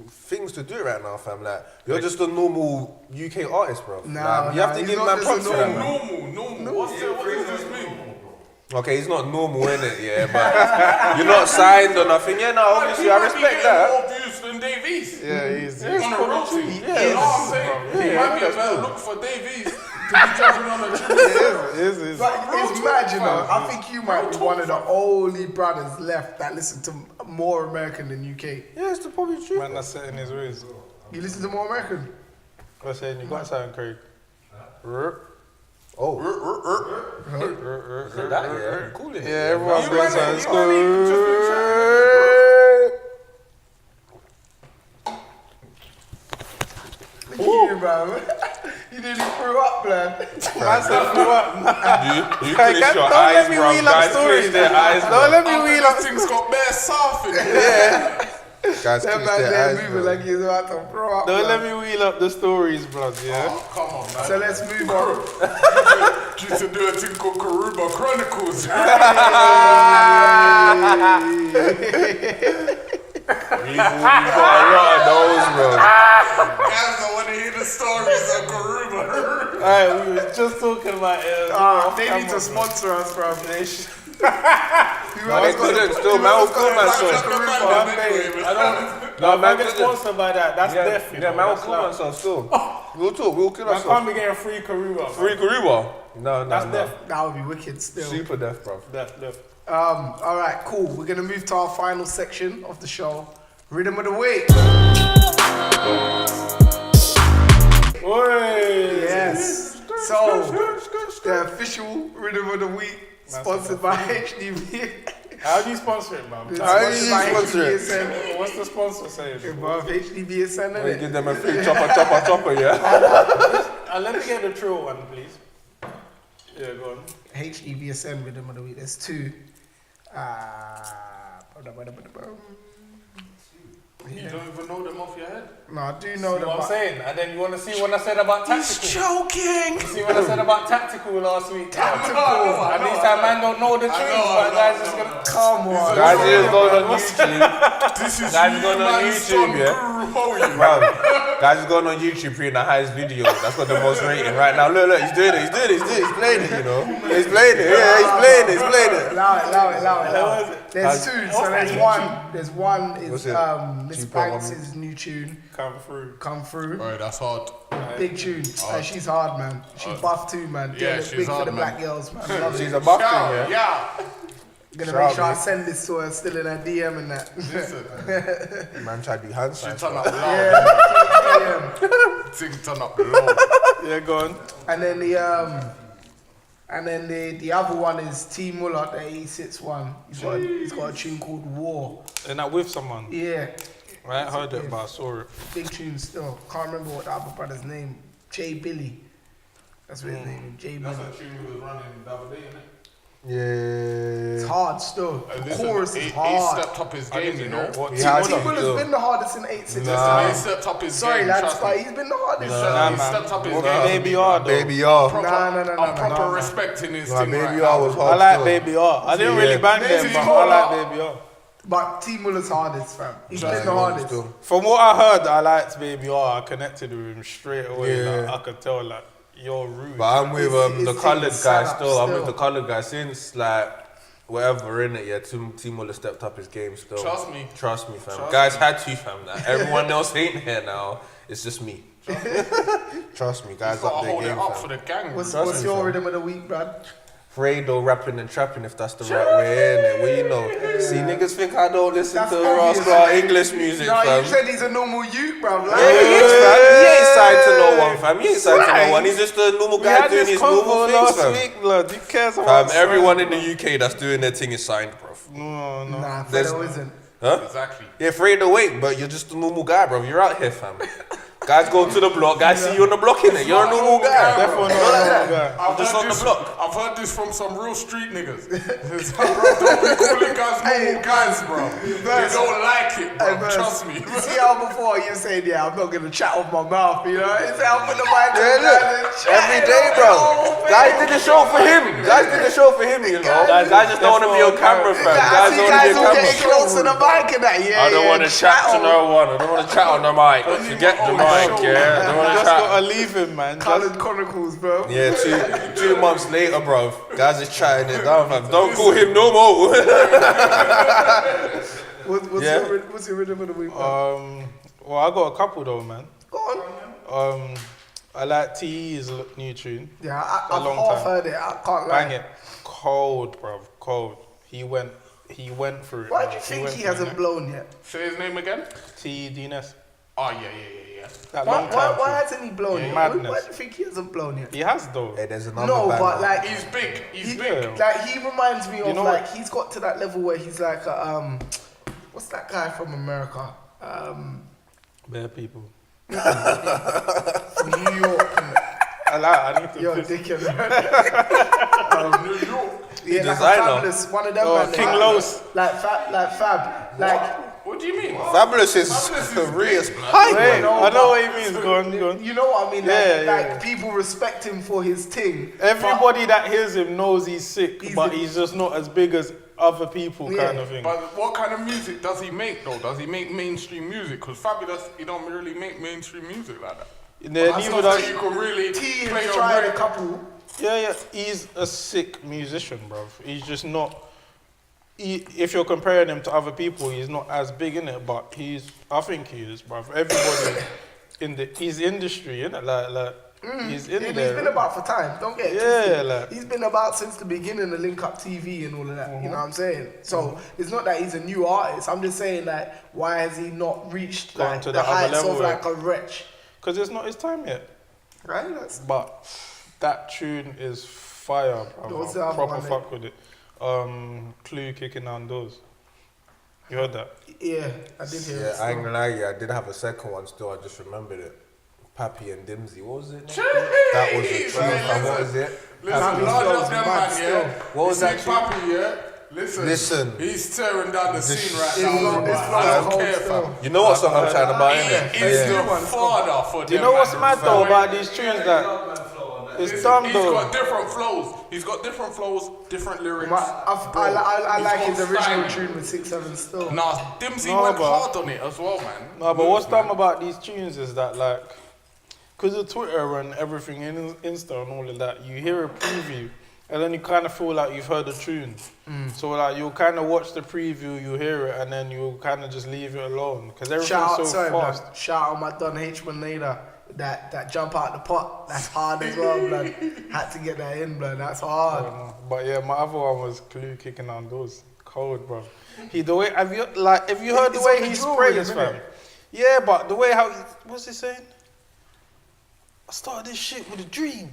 things to do right now, fam. Like, you're just a normal UK artist, bro. No, Like, you have to he's give not man just props a for that, man. Normal. What does this mean? Okay, he's not normal, innit? Yeah, but you're not signed or nothing. Yeah, no, obviously, I respect that. More views than Davies. Yeah, he's On a road trip. He You know what I'm saying? He might be a better look for Davies to be jumping on a trip. is. But it's mad, you know. I think you might be one of the only brothers left that listen to more American than UK. Yeah, it's the probably true. Man, that's setting his ways. You listen to more American? What's saying? You got something, Craig? Oh, that, yeah, cool. Yeah, everyone's You got might something. need- It's you might need to just be Look at you, bro. You nearly threw up, blood. Man said, "Threw up." You Hey, clench guys, your don't eyes, let me bro. wheel up Guys, stories. clench their eyes, Don't bro. let me After wheel this up. thing's got bare surfing. Guys, That clench man their there eyes, moving bro. like he's about to throw up. Don't blood. let me wheel up the stories, blood. Yeah. Oh, come on, man. So let's move on. Used to do a thing called Karuba Chronicles. We got a lot of those, bro. Guys don't want to hear the stories of Karuba. Alright, we was just talking about They need to sponsor us, bro. Who No, they else got couldn't the- still. who Man else will got kill the myself. I don't. No, If I man get couldn't. sponsored by that, that's death. you Yeah, know, man will that's kill like- myself still. We'll talk. We'll kill I can't ourselves. be getting free Karuba. Free Kariba. No, That's no, death. That would be wicked still. Super death, bro. Death. All right, cool. We're gonna move to our final section of the show, Rhythm of the Week. Oi. Yes. So the official Rhythm of the Week, sponsored by HDB. How do you sponsor it, man? How do you sponsor it? HDBSN. What's the sponsor saying? Above HDBSN, We innit? give them a free chopper, yeah. Let me get the true one, please. Yeah, go on. HDBSN Rhythm of the Week. There's two. You don't even know them off your head. No, I do See know what that. I'm saying? And then you want to see what I said about He's tactical? choking. See what I said about tactical last week? Tactical. And this time man don't know the truth, but guys just gonna... Come on. Guys, just going on YouTube. This is Guys, you, going on man's YouTube, son, yeah? Guru, how are you? Bro, guys is going on YouTube playing the highest video. That's got the most rating right now. Look, he's doing it. He's playing it, you know. He's playing it. Yeah, he's playing it. Allow it. There's two. So there's one. There's one What's is it? Miss 2.1 Banks' new tune, Come through. Come Through. Bro, that's hard. Big tune. She's hard, man. She buff too, man. Yeah, Doing it she's big for hard, the man. black girls, man. Love She's it. a buff thing, yeah. Yeah. Gonna Shout make sure I out, send this to her still in her DM and that. Listen, Man, try to do hand she signs. turn bro. up loud. Yeah. Thing turn up low. Yeah, go on. And then the other one is T Muller, the E6 one. He's got a tune called War. And that with someone. Yeah. I heard it, but I saw it. Big tune still. Can't remember what the other brother's name. J Billy. That's what his name is. J Billy. tune we was running the other day, innit? It's Yeah. hard still. The Listen, chorus he is hard. stepped up his game, you know. What? He has T to Muller's still. been the hardest in 8-6. Nah. He stepped up his Sorry game, lads, trust but me. he's been the hardest. He man. stepped up his Nah. game. Baby R, though. Baby R. Proper, No. I'm proper respecting his Nah, thing Baby right R now. was I hard. like still. Baby R. I didn't Yeah. really bang them, Baby but R. I like Baby R. But T Muller's hardest, fam. He's been the Baby R hardest. still. From what I heard, I liked Baby R. I connected with him straight away. Yeah. Like, I could tell, like, you're rude. But I'm with It's the coloured taking guy stand-up still. I'm still. with the coloured guy since like whatever in it. Yeah, T Muller stepped up his game still. Trust me. Trust me, fam. Trust Guys me. had to, fam. Like, everyone else ain't here now. It's just me. Trust me, guys Gotta up their hold it game, up fam. for the gang. What's me, your fam. rhythm of the week, Brad? Fredo rapping and trapping if that's the right way, innit? Well, you know. See, niggas think I don't listen That's to obvious, Rasta man. English music, No, fam. you said he's a normal youth, bruv. Like, Yeah, he is, fam. He ain't signed to no one, fam. He ain't signed to no one. He's just a normal We guy had doing this his normal convo things, last fam. week, blood. Who cares about Everyone in the UK that's doing their thing is signed, bro. No. Nah, There's- Fredo isn't. Huh? Exactly. Yeah, Fredo ain't, but you're just a normal guy, bro. You're out here, fam. Guys go to the block, guys see you on the block, innit? You're a normal guy. Definitely You're like not a that. guy. Just on the block. I've heard this from some real street niggas. Bro, don't be calling guys normal guys, bro. They don't like it, bro. Hey, Trust me. You see how before you said, yeah, I'm not gonna chat with my mouth, you know? It's how put the mic Yeah, down look, and chat, every you day, know, bro. the whole thing. Guys did the show for him. Guys did the show for him, you know. Guys just don't want to be on camera, fam. Guys Guys, don't want guys to be all on getting camera. close to the mic and that, yeah. I don't want to chat to on. no one. I don't want to chat on the mic. Forget the mic, yeah. I don't want to Just chat. gotta leave him, man. Coloured Chronicles, bro. Yeah, two months later, bro. Guys is chatting it down, fam. Don't call him no more. What's your rhythm of the week, man? Well, I got a couple though, man. Go on. I like TE's new tune. Yeah, a I've long half time. heard it. I can't lie. Bang it. Cold, bruv. Cold. He went through it. Why man. do you think went he through hasn't it. blown yet? Say his name again. TE DNS. Oh, yeah. That Why, long time. why hasn't he blown yet? madness. Why do you think he hasn't blown yet? He has though. Hey, there's another No, banger. but like He's big. He's he, big. like he reminds me of know like what? he's got to that level where he's like a, what's that guy from America? Bare people. From New York. I need to. Yo, dickhead. New York. Yeah, like a Designer. Fabulous, one of them. Oh, man, King like, Los. like Fab, like. What do you mean? Fabulous is Fabulous is real as big, man. pipe, Wait, man. No, I know but- what he means. Go on, go on. You know what I mean? Like, Yeah, like yeah. people respect him for his thing. Everybody that hears him knows he's sick, He's but the- he's just not as big as other people, Yeah, kind of thing. But what kind of music does he make though? Does he make mainstream music? Because Fabulous, he don't really make mainstream music like that. Neither That's does- not that you can really T play has on tried a radio. couple. Yeah, he's a sick musician, bro. He's just not if you're comparing him to other people, he's not as big in it, but I think he is, bruv. Everybody in his industry, innit? Like he's in there. He's been about for time. Don't get it twisted. like He's been about since the beginning of Link Up TV and all of that. You know what I'm saying? So it's not that he's a new artist. I'm just saying like, why has he not reached Gone like to the the other heights level, of like a wretch? because it's not his time yet. Right? That's But that tune is fire, What's bro. the other Proper one, fuck with it. Clue kicking down doors. You heard that? yeah, I did hear it. Yeah, I ain't gonna lie, I did have a second one still, I just remembered it. Pappy and Dimsy, what was it? That was a tune, fam. What was it? Listen, Pappy's large flows up them mad man, still. yeah. What was You that see tune? Pappy, yeah? Listen, he's tearing down the scene right His now. flow- his I flow's don't cold care, still. fam. You know what song I'm trying to buy, innit? He is Yeah. the father for Do you them know what's man, mad fam. though about these tunes that it's dumb He's though? got different flows. He's got different flows, different lyrics. I He's like got his original style. tune with 6-7 still. Nah, Dimsy No, went but- hard on it as well, man. No, but what's dumb about these tunes is that like, because of Twitter and everything in Insta and all of that, you hear a preview and then you kind of feel like you've heard the tune. So like you'll kind of watch the preview, you hear it, and then you'll kind of just leave it alone because everything's Shout out, so sorry, fast. man. Shout out my Don H1 later. That jump out the pot, that's hard as well, blood. Had to get that in, blood. That's hard. But yeah, my other one was Clue kicking down doors. Cold, bro. The way have you heard the It's way on the he drill sprays, rhythm, fam? innit? Yeah, but the way what's he saying? I started this shit with a dream.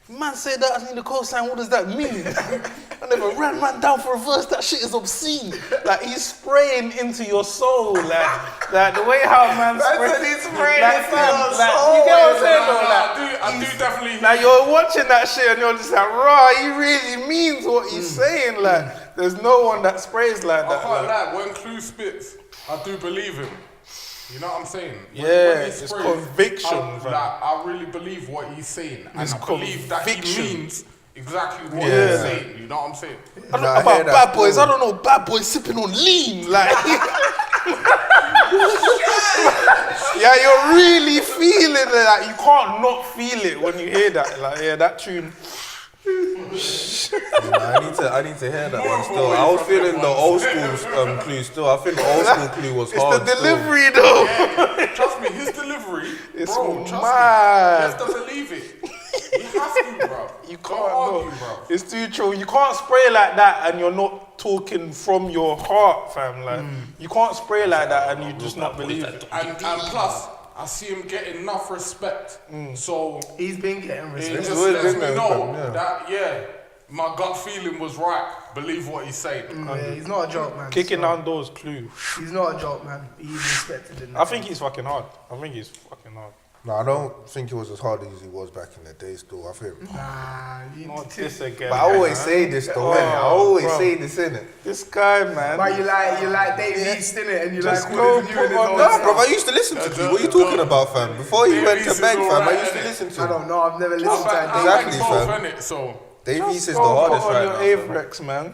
Man said that I need a cosign, what does that mean? I never ran man down for a verse, that shit is obscene. Like he's spraying into your soul, like the way how man sprays. He's spraying like, into your like, soul. you get what I'm saying though? Nah, I do definitely. Now you're watching that shit and you're just like, raw, he really means what he's saying. Like, there's no one that sprays like I that. can't like. lie, when Clue spits, I do believe him. You know what I'm saying? Yeah, he it's sprays, conviction, fam. I really believe what he's saying. And It's I believe that conviction. he means exactly what Yeah. he's saying. You know what I'm saying? I don't Nah, know I hear about that bad boys. still. I don't know bad boys sipping on lean. Like, yeah, you're really feeling it. Like, you can't not feel it when you hear that. Like, yeah, that tune. I need to hear that one still. I was feeling the old school Clue still. I think the old school Clue was It's hard the delivery though. Trust me, his delivery, It's bro, trust me. mad. You have to believe it. You have to, bro. You Don't can't argue, no. bro. It's too true. You can't spray like that and you're not talking from your heart, fam. Like you can't spray like that and you just not believe it. And plus, I see him getting enough respect. So He's been getting it respect. just always lets been me there, know fam, yeah. that, my gut feeling was right. Believe what he's saying. Yeah, he's not a joke, man. Kicking So, down doors, Clue. He's not a joke, man. He's respected in that. I think he's fucking hard. No, I don't think it was as hard as he was back in the day still. I think. Nah, you Not this again. But I always man. say this though, Oh, innit? I always bro. say this, innit? This guy, man. But you like Dave East, innit? And you Just like go all the new put and his on old that, No, stuff. bro, I used to listen to Clue. What are you talking about, fam? Before he went to Davies is beg, fam, I alright, used to innit? listen to I him. don't know. I've never listened to I that. like Exactly, both, fam. innit? So Davies is the Go hardest put on right your now. Avrex, man.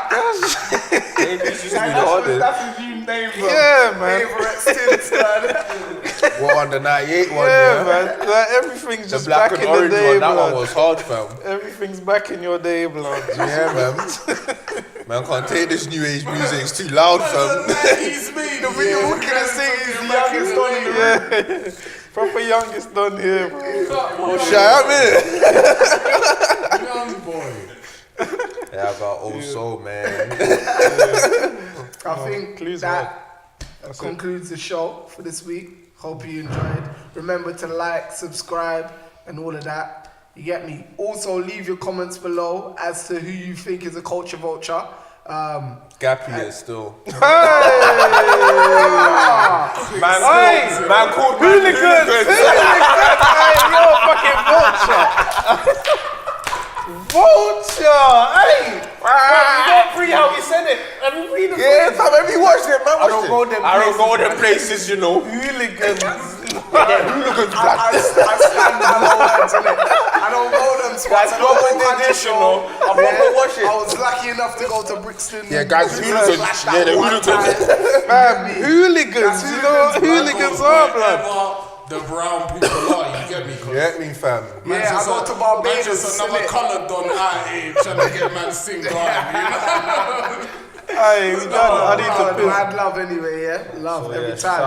Davies used to be the hardest. That's his new name, bro. Yeah, man. Favourite Tints, man. What on the 98 one, Yeah, yeah? man. Like, everything's The just black back and in the orange day, one, that blood. one was hard, fam. Everything's back in your day, blood. Yeah, man. Man, can't take this new age music. It's too loud, fam. he's me. The video looking at sing is the youngest one in the room. Yeah. Proper youngest done here, bro. Shut up, innit? Young boy. Yeah, I got old soul, man. I think Clue's that That's it. concludes the show for this week. Hope you enjoyed. Remember to like, subscribe, and all of that. You get me? Also, leave your comments below as to who you think is a culture vulture. Gappy is still. Man called hooligans. Hey, yo, fucking vulture. Vulture. Hey. You don't free how he said it. Let me read it. Yeah, fam, have you watched it, man? I don't go them I don't go places. them places, you know. Hooligans. I stand by my words, innit? I don't go them spots. I don't go country show. I'm not gonna watch it. I was lucky enough to go to Brixton. Yeah, guys, hooligans. Flash Yeah, that the one hooligans. time. Man, hooligans. You know what hooligans are, blood. Wherever the brown people are, you get me? You get me, fam? Yeah, I go to Barbados. Just another innit? coloured on our age trying to get man sing God, you know? Hey, we done. I need to piss. Mad love anyway, yeah? Love So, every yeah, time.